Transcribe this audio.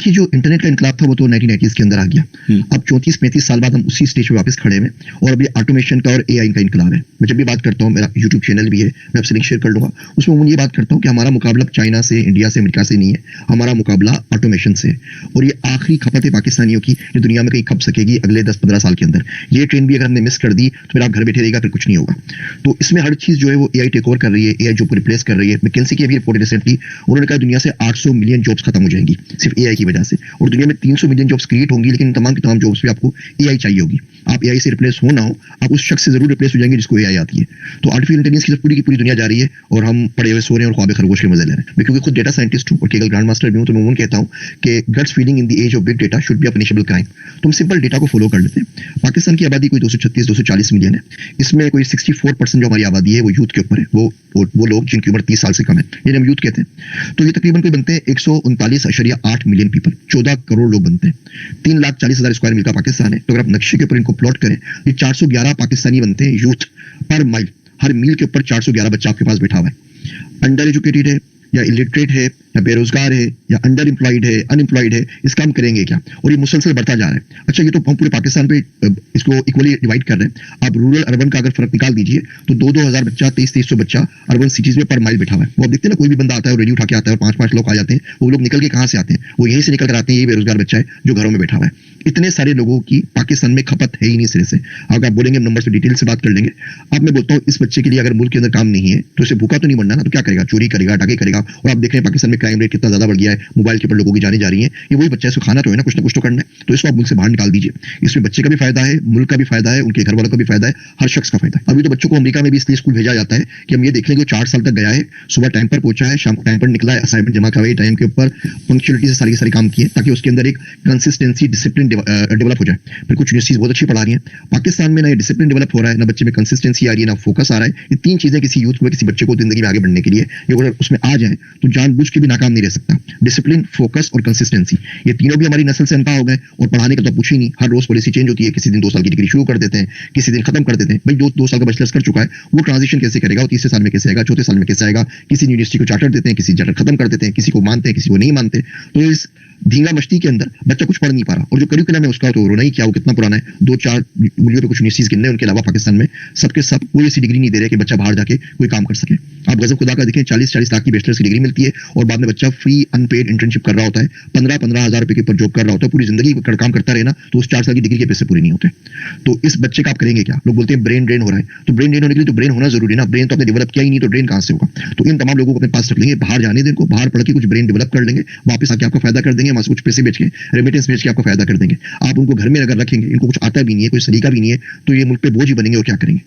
कि जो इंटरनेट का इनकलाब था वो तो 1990s के अंदर आ गया। अब 34-35 साल बाद हम उसी स्टेज पे वापस खड़े हैं और अभी ऑटोमेशन का और एआई का इनकलाब है। मैं जब भी बात करता हूँ, मेरा यूट्यूब चैनल भी है, मैं आपसे लिंक शेयर कर लूंगा, उसमें मैं ये बात करता हूँ कि हमारा मुकाबला चाइना से, इंडिया से, अमेरिका से नहीं है, हमारा मुकाबला ऑटोमेशन से है। और ये आखिरी खपत है पाकिस्तानियों की जो दुनिया में कहीं खप सकेगी अगले 10-15 साल के अंदर। ये ट्रेन भी अगर हमने मिस कर दी तो फिर आप घर बैठे रहेगा, फिर कुछ नहीं होगा। तो इसमें हर चीज जो है वो एआई टेक ओवर कर रही है, एआई जॉब को रिप्लेस कर रही है। मैकिन्सी की अभी रिपोर्ट रिसेंटली उन्होंने कहा दुनिया से 800 मिलियन जॉब्स खत्म हो जाएंगी सिर्फ एआई की वजह से, और दुनिया में 300 मिलियन जॉब्स क्रिएट होंगी, लेकिन तमाम की तमाम जॉब्स पे आपको एआई चाहिए होगी। आप एआई से रिप्लेस हो ना हो, आप उस शख्स से जरूर रिप्लेस हो जाएंगे जिसको एआई आती है। तो आर्टिफिशियल इंटेलिजेंस की पूरी की पूरी दुनिया जा रही है और हम पड़े हुए सो रहे हैं और ख्वाब खरगोश के मजे ले रहे हैं। मैं क्योंकि खुद डेटा साइंटिस्ट हूँ और केगल ग्रैंड मास्टर भी हूँ, तो मैं कहता हूँ कि guts feeling in the age of big data should be a punishable crime. तो हम सिंपल डेटा को फॉलो कर लेते हैं। पाकिस्तान की आबादी कोई 236-240 मिलियन है। इसमें कोई 64% जो हमारी आबादी है वो यूथ के ऊपर है, वो लोग जिनकी उम्र 30 साल से कम है, ये हम यूथ कहते हैं। तो ये तकरीबन कोई बनते हैं 139.8 मिलियन पीपल, 14 करोड़ लोग बनते हैं। 3,40,000 स्क्वायर मील का पाकिस्तान है। तो अगर आप नक्शे के ऊपर इनको प्लॉट करें, ये 411 पाकिस्तानी बनते हैं यूथ पर माइल। हर मील के ऊपर 411 बच्चा आपके पास बैठा हुआ है। अंडर एजुकेटेड है या इलिटरेट है या बेरोजगार है या अंडर एम्प्लॉयड है, अनएम्प्लॉयड है, इसका हम करेंगे क्या? और ये मुसलसल बढ़ता जा रहा है। अच्छा, ये तो हम पूरे पाकिस्तान पे इसको इक्वली डिवाइड कर रहे हैं। आप रूरल अर्बन का अगर फर्क निकाल दीजिए तो 2-2 हजार बच्चा, 2300 बच्चा अर्बन सिटीज में पर माइल बैठा हुआ है। वो आप देखते हैं ना, कोई भी बंदा आता है और रेडी उठा के आता है और 5-5 लोग आ जाते हैं। वो लोग निकल के कहाँ से आते हैं? वो यहीं से निकल कर आते हैं। यही बेरोजगार बच्चा है जो घरों में बैठा हुआ है। इतने सारे लोगों की पाकिस्तान में खपत है ही नहीं सिरे से। अगर आप बोलेंगे हम नंबर से डिटेल से बात कर लेंगे। अब मैं बोलता हूँ इस बच्चे के लिए अगर मुल्क के अंदर काम नहीं है तो इसे भूखा तो नहीं मरना ना, तो क्या करेगा? चोरी करेगा, डाके करेगा। और आप देख रहे हैं पाकिस्तान में क्राइम रेट कितना ज्यादा बढ़ गया है, मोबाइल के ऊपर लोगों की जाने जा रही है। ये वही बच्चा है, इसको खाना तो है ना कुछ तो करना है। तो इसको आप मुल्क से बाहर निकाल दीजिए। इसमें बच्चे का भी फायदा है, मुल्क का भी फायदा है, उनके घर वालों का भी फायदा है, हर शख्स का फायदा है। अभी तो बच्चों को अमेरिका में भी इसलिए स्कूल भेजा जाता है कि हम ये देख लें कि 4 साल तक गया है, सुबह टाइम पर पहुंचा है, शाम को टाइम पर निकला है, असाइनमेंट जमा करवाई टाइम के ऊपर, पंक्चुअलिटी से सारी काम किए, ताकि उसके अंदर एक कंसिस्टेंसी, डिसिप्लिन डेवलप हो जाए। फिर कुछ यूनिवर्सिटीज बहुत अच्छी पढ़ा रही हैं। पाकिस्तान में ना ये डिसिप्लिन डेवलप हो रहा है, ना बच्चे में कंसिस्टेंसी आ रही है, ना फोकस आ रहा है। ये 3 चीजें किसी यूथ को, किसी बच्चे को जिंदगी में आगे बढ़ने के लिए, ये अगर उसमें आ जाए तो जानबूझ के भी नाकाम नहीं रह सकता। डिसिप्लिन, फोकस और कंसिस्टेंसी, ये तीनों भी हमारी नस्ल से अनपा हो गए। और पढ़ाने का तो पूछ ही नहीं, हर रोज पॉलिसी चेंज होती है। किसी दिन 2 साल की डिग्री शुरू कर देते हैं, किसी दिन खत्म कर देते हैं। भाई 2 साल का बैचलर्स कर चुका है, वो ट्रांजिशन कैसे करेगा? वो 3 साल में कैसे आएगा? 4 साल में कैसे आएगा? किसी यूनिवर्सिटी को चार्टर देते हैं, किसी चार्टर खत्म कर देते हैं, किसी को मानते हैं, किसी को नहीं मानते। तो इस धींगा मस्ती के अंदर बच्चा कुछ पढ़ नहीं पा रहा। और जो करिकुलम है उसका तो रोना ही क्या, वो कितना पुराना है। 2-4 मूल्यों पे कुछ यूनिवर्सिटीज गिनने, उनके अलावा पाकिस्तान में सबके सब कोई ऐसी डिग्री नहीं दे रहे कि बच्चा बाहर जाके कोई काम कर सके। आप गजब खुदा का देखें, 40-40 लाख की बैचलर्स की डिग्री मिलती है और बाद में बच्चा फ्री अनपेड इंटर्नशिप कर रहा होता है, 15-15 हजार रुपए के ऊपर जॉब कर रहा होता है। पूरी जिंदगी काम करता रहे ना, तो उस 4 साल की डिग्री के पैसे पूरे नहीं होते। तो इस बच्चे का आप करेंगे क्या? लोग बोलते हैं ब्रेन ड्रेन हो रहा है। तो ब्रेन ड्रेन होने के लिए तो ब्रेन होना जरूरी है ना। ब्रेन तो आपने डेवलप किया ही नहीं, तो ड्रेन कहां से होगा? तो इन तमाम लोगों को अपने पास रख लेंगे, बाहर जाने दें इनको, बाहर पढ़ के कुछ ब्रेन डेवलप कर लेंगे, वापस आके आपका फायदा कर देंगे, वहां से कुछ पैसे बेच के, रेमिटेंस बेच के आपका फायदा कर देंगे। आप उनको घर में अगर रखेंगे, इनको कुछ आता भी नहीं है, कोई सलीका भी नहीं है, तो ये मुल्क पे बोझ ही बनेंगे और क्या करेंगे?